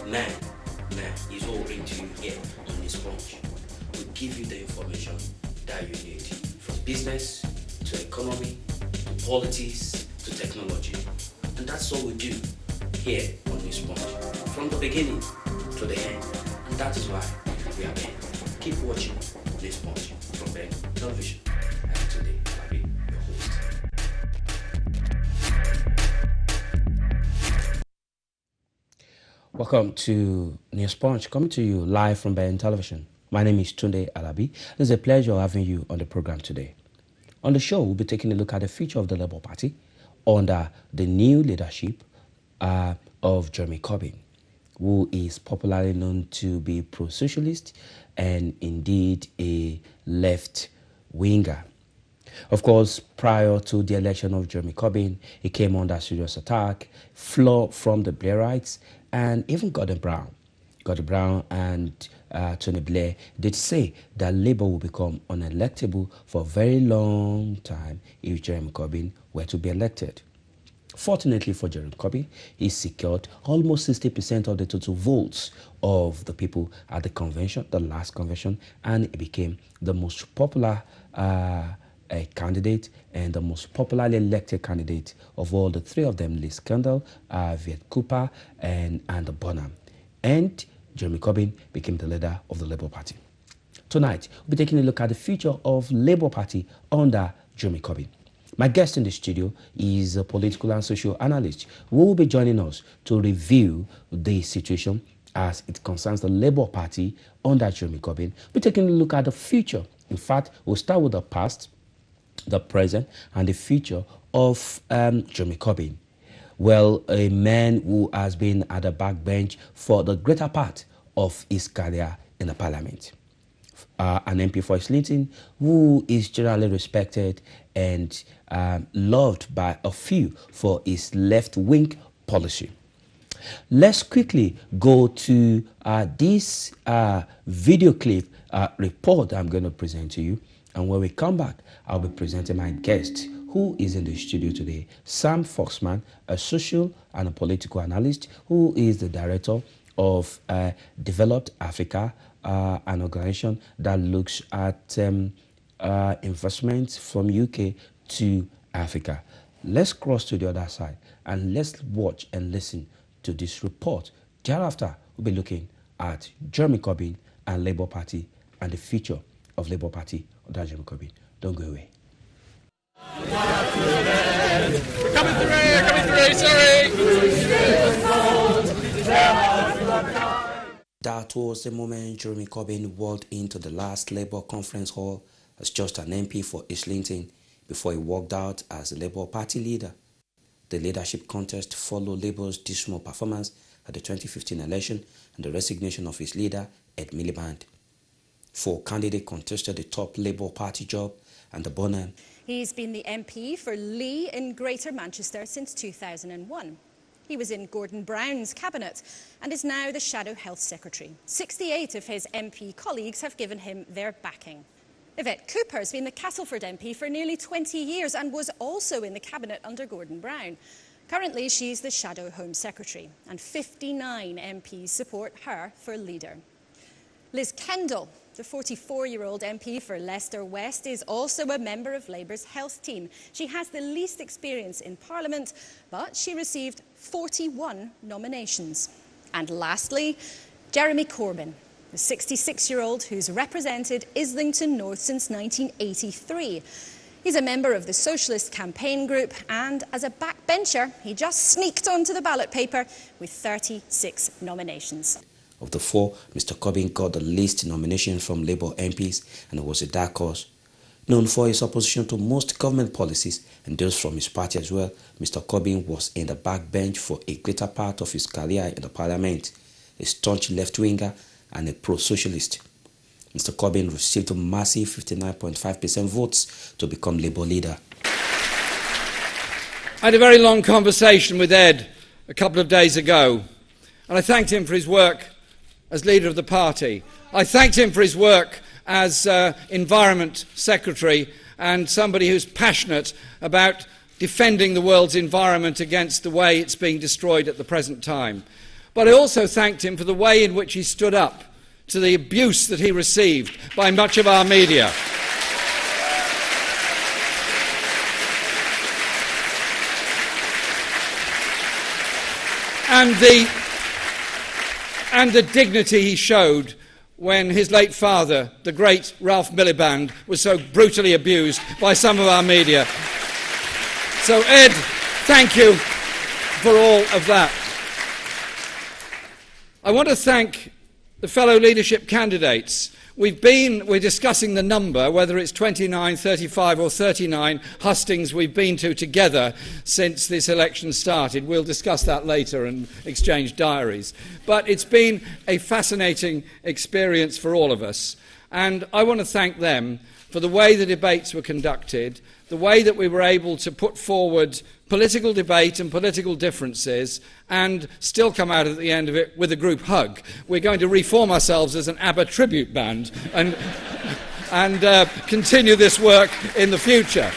Man, is all bring to you here on newspunch. We give you the information that you need, from business to economy to politics to technology. And that's all we do here on newspunch, from the beginning to the end. And that is why we are here. Keep watching newspunch from Ben Television. And today I'll be your host. Welcome to newspunch, coming to you live from Ben Television. My name is Tunde Alabi. It's a pleasure having you on the program today. On the show, we'll be taking a look at the future of the Labour Party under the new leadership of Jeremy Corbyn, who is popularly known to be pro-socialist and indeed a left-winger. Of course, prior to the election of Jeremy Corbyn, he came under serious attack, flaw from the Blairites, and even Gordon Brown and Tony Blair did say that Labour will become unelectable for a very long time if Jeremy Corbyn were to be elected. Fortunately for Jeremy Corbyn, he secured almost 60% of the total votes of the people at the convention, the last convention, and he became the most popular candidate and the most popularly elected candidate of all the three of them, Liz Kendall, Viet Cooper, and Bonham. And Jeremy Corbyn became the leader of the Labour Party. Tonight, we'll be taking a look at the future of Labour Party under Jeremy Corbyn. My guest in the studio is a political and social analyst who will be joining us to review the situation as it concerns the Labour Party under Jeremy Corbyn. We're taking a look at the future. In fact, we'll start with the past, the present, and the future of Jeremy Corbyn. Well, a man who has been at the backbench for the greater part of his career in the parliament. An MP for Islington who is generally respected and loved by a few for his left-wing policy. Let's quickly go to this video clip report I'm going to present to you. And when we come back, I'll be presenting my guest who is in the studio today, Sam Foxman, a social and a political analyst who is the director of Developed Africa, an organization that looks at investments from UK to Africa. Let's cross to the other side and let's watch and listen to this report. Thereafter, we'll be looking at Jeremy Corbyn and Labour Party and the future of Labour Party under Jeremy Corbyn. Don't go away. We're coming through, sorry! That was the moment Jeremy Corbyn walked into the last Labour conference hall as just an MP for Islington before he walked out as the Labour Party leader. The leadership contest followed Labour's dismal performance at the 2015 election and the resignation of his leader, Ed Miliband. 4 candidates contested the top Labour Party job and the Bonham. He's been the MP for Lee in Greater Manchester since 2001. He was in Gordon Brown's cabinet and is now the Shadow Health Secretary. 68 of his MP colleagues have given him their backing. Yvette Cooper has been the Castleford MP for nearly 20 years and was also in the cabinet under Gordon Brown. Currently, she's the Shadow Home Secretary, and 59 MPs support her for leader. Liz Kendall, the 44-year-old MP for Leicester West, is also a member of Labour's health team. She has the least experience in Parliament, but she received 41 nominations. And lastly, Jeremy Corbyn, the 66-year-old who's represented Islington North since 1983. He's a member of the Socialist Campaign Group, and as a backbencher, he just sneaked onto the ballot paper with 36 nominations. Of the 4, Mr. Corbyn got the least nominations from Labour MPs, and it was a dark horse. Known for his opposition to most government policies and those from his party as well, Mr. Corbyn was in the backbench for a greater part of his career in the parliament, a staunch left-winger and a pro-socialist. Mr. Corbyn received a massive 59.5% votes to become Labour leader. I had a very long conversation with Ed a couple of days ago, and I thanked him for his work as leader of the party. I thanked him for his work as Environment Secretary and somebody who's passionate about defending the world's environment against the way it's being destroyed at the present time. But I also thanked him for the way in which he stood up to the abuse that he received by much of our media. And the dignity he showed when his late father, the great Ralph Miliband, was so brutally abused by some of our media. So, Ed, thank you for all of that. I want to thank the fellow leadership candidates. We're discussing the number, whether it's 29, 35 or 39 hustings we've been to together since this election started. We'll discuss that later and exchange diaries. But it's been a fascinating experience for all of us. And I want to thank them for the way the debates were conducted, the way that we were able to put forward political debate and political differences and still come out at the end of it with a group hug. We're going to reform ourselves as an ABBA tribute band and continue this work in the future.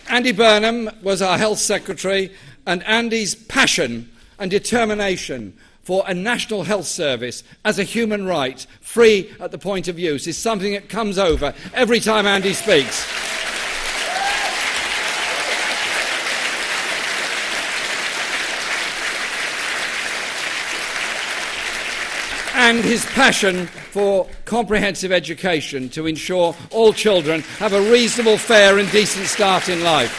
Andy Burnham was our Health Secretary, and Andy's passion and determination for a national health service as a human right, free at the point of use, is something that comes over every time Andy speaks. And his passion for comprehensive education to ensure all children have a reasonable, fair and decent start in life.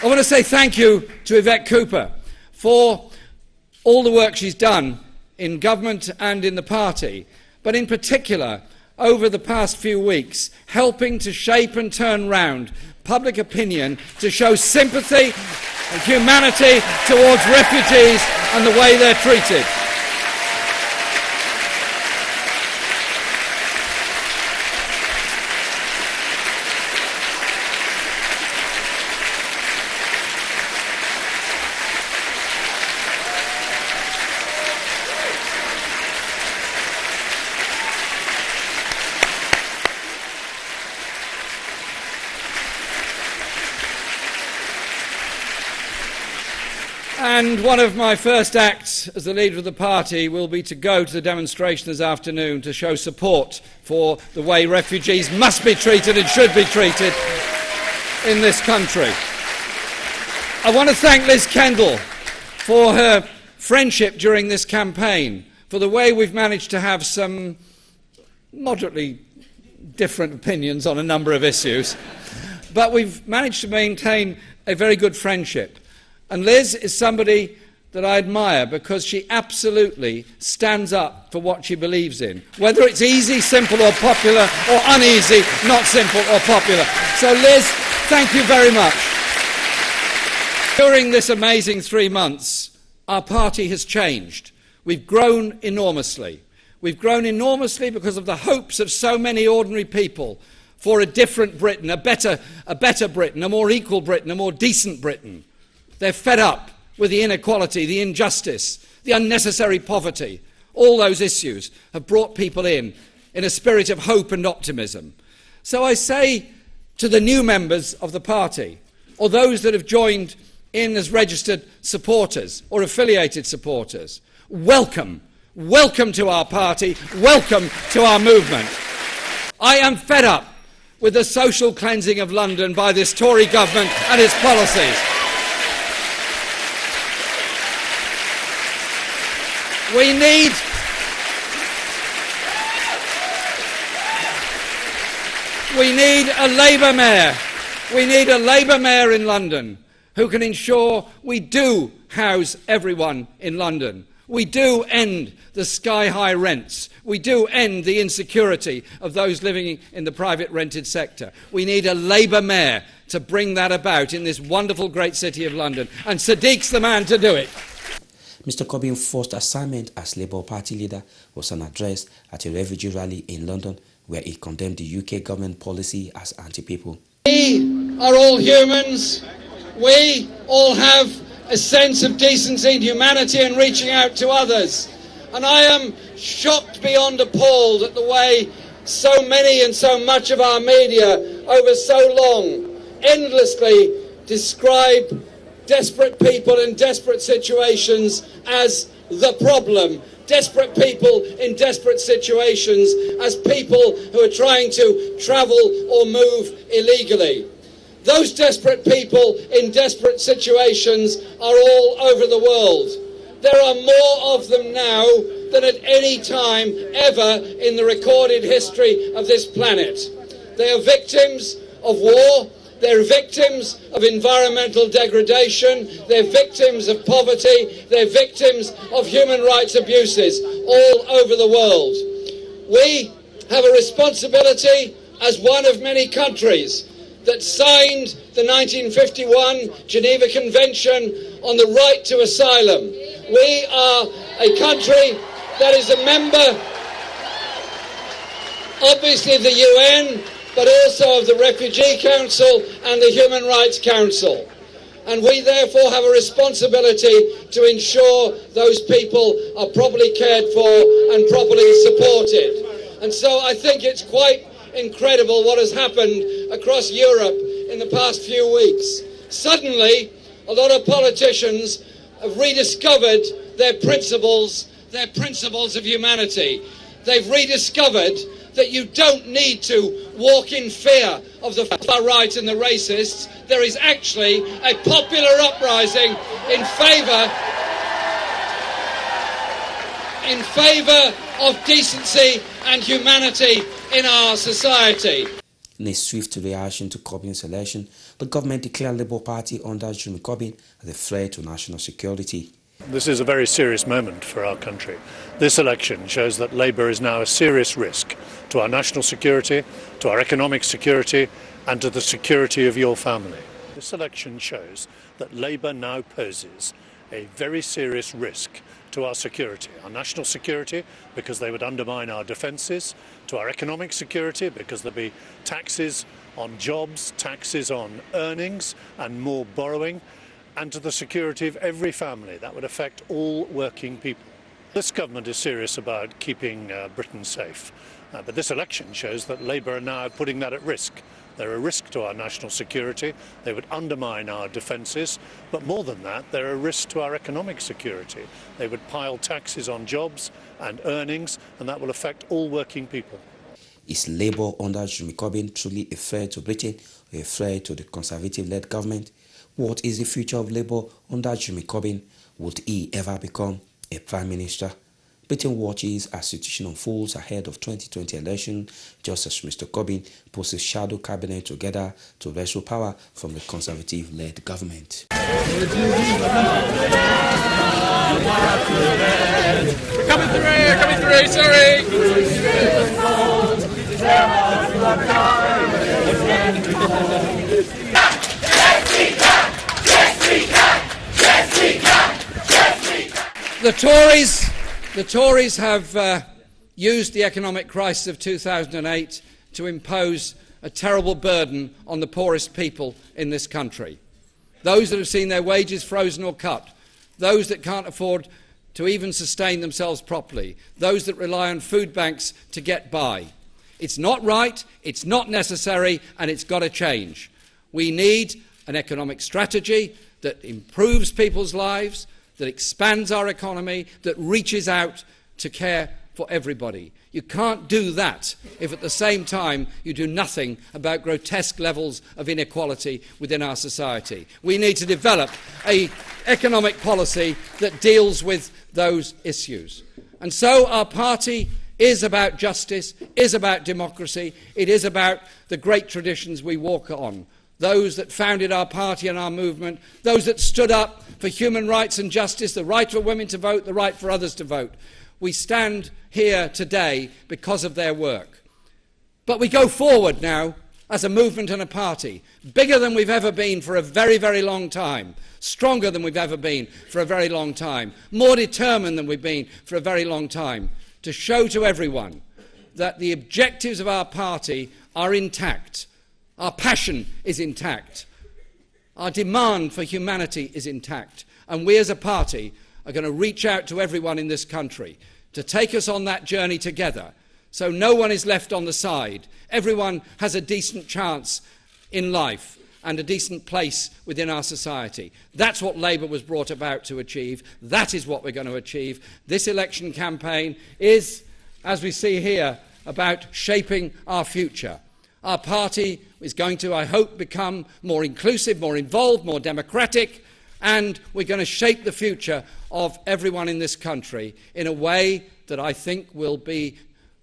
I want to say thank you to Yvette Cooper for all the work she's done in government and in the party, but in particular, over the past few weeks, helping to shape and turn round public opinion to show sympathy and humanity towards refugees and the way they're treated. And one of my first acts as the leader of the party will be to go to the demonstration this afternoon to show support for the way refugees must be treated and should be treated in this country. I want to thank Liz Kendall for her friendship during this campaign, for the way we've managed to have some moderately different opinions on a number of issues, but we've managed to maintain a very good friendship. And Liz is somebody that I admire because she absolutely stands up for what she believes in, whether it's easy, simple or popular, or uneasy, not simple or popular. So Liz, thank you very much. During this amazing 3 months, our party has changed. We've grown enormously. We've grown enormously because of the hopes of so many ordinary people for a different Britain, a better Britain, a more equal Britain, a more decent Britain. They're fed up with the inequality, the injustice, the unnecessary poverty. All those issues have brought people in a spirit of hope and optimism. So I say to the new members of the party, or those that have joined in as registered supporters or affiliated supporters, welcome. Welcome to our party. Welcome to our movement. I am fed up with the social cleansing of London by this Tory government and its policies. We need a Labour mayor. We need a Labour mayor in London who can ensure we do house everyone in London. We do end the sky-high rents. We do end the insecurity of those living in the private rented sector. We need a Labour mayor to bring that about in this wonderful great city of London. And Sadiq's the man to do it. Mr. Corbyn's first assignment as Labour Party leader was an address at a refugee rally in London where he condemned the UK government policy as anti-people. We are all humans. We all have a sense of decency and humanity and reaching out to others. And I am shocked beyond appalled at the way so many and so much of our media over so long endlessly describe desperate people in desperate situations as the problem. Desperate people in desperate situations as people who are trying to travel or move illegally. Those desperate people in desperate situations are all over the world. There are more of them now than at any time ever in the recorded history of this planet. They are victims of war. They're victims of environmental degradation. They're victims of poverty. They're victims of human rights abuses all over the world. We have a responsibility as one of many countries that signed the 1951 Geneva Convention on the right to asylum. We are a country that is a member, obviously, of the UN, but also of the Refugee Council and the Human Rights Council. And we therefore have a responsibility to ensure those people are properly cared for and properly supported. And so I think it's quite incredible what has happened across Europe in the past few weeks. Suddenly, a lot of politicians have rediscovered their principles of humanity. They've rediscovered that you don't need to walk in fear of the far right and the racists. There is actually a popular uprising in favour of decency and humanity in our society. In a swift reaction to Corbyn's election, the government declared Labour Party under Jeremy Corbyn as a threat to national security. This is a very serious moment for our country. This election shows that Labour is now a serious risk to our national security, to our economic security, and to the security of your family. This election shows that Labour now poses a very serious risk to our security, our national security, because they would undermine our defences, to our economic security, because there'll be taxes on jobs, taxes on earnings, and more borrowing, and to the security of every family. That would affect all working people. This government is serious about keeping Britain safe, but this election shows that Labour are now putting that at risk. They're a risk to our national security, they would undermine our defences, but more than that, they're a risk to our economic security. They would pile taxes on jobs and earnings, and that will affect all working people. Is Labour under Jeremy Corbyn truly a threat to Britain or a threat to the Conservative-led government? What is the future of Labour under Jeremy Corbyn? Would he ever become a Prime Minister? Britain watches as situation unfolds ahead of 2020 election, just as Mr. Corbyn puts his shadow cabinet together to wrestle power from the Conservative-led government. Coming through, sorry! The Tories have used the economic crisis of 2008 to impose a terrible burden on the poorest people in this country. Those that have seen their wages frozen or cut, those that can't afford to even sustain themselves properly, those that rely on food banks to get by. It's not right, it's not necessary, and it's got to change. We need an economic strategy that improves people's lives, that expands our economy, that reaches out to care for everybody. You can't do that if at the same time you do nothing about grotesque levels of inequality within our society. We need to develop an economic policy that deals with those issues. And so our party is about justice, is about democracy, it is about the great traditions we walk on. Those that founded our party and our movement, those that stood up for human rights and justice, the right for women to vote, the right for others to vote. We stand here today because of their work. But we go forward now as a movement and a party, bigger than we've ever been for a very, very long time, stronger than we've ever been for a very long time, more determined than we've been for a very long time, to show to everyone that the objectives of our party are intact. Our passion is intact. Our demand for humanity is intact. And we as a party are going to reach out to everyone in this country to take us on that journey together, so no one is left on the side. Everyone has a decent chance in life. and a decent place within our society. That's what Labour was brought about to achieve. That is what we're going to achieve. This election campaign is, as we see here, about shaping our future. Our party is going to, I hope, become more inclusive, more involved, more democratic, and we're going to shape the future of everyone in this country in a way that I think will be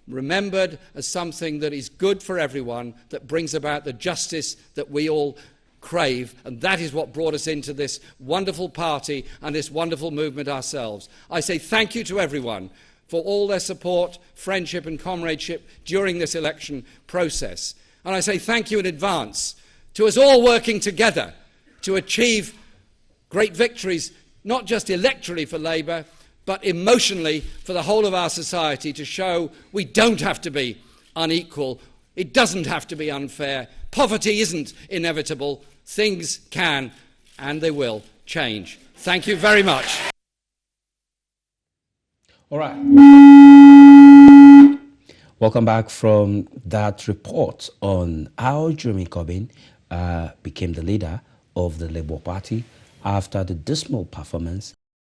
remembered as something that is good for everyone, that brings about the justice that we all crave, and that is what brought us into this wonderful party and this wonderful movement ourselves. I say thank you to everyone for all their support, friendship and comradeship during this election process. And I say thank you in advance to us all working together to achieve great victories, not just electorally for Labour, but emotionally for the whole of our society, to show we don't have to be unequal, it doesn't have to be unfair, poverty isn't inevitable, things can and they will change. Thank you very much. All right. Welcome back from that report on how Jeremy Corbyn became the leader of the Labour Party after the dismal performance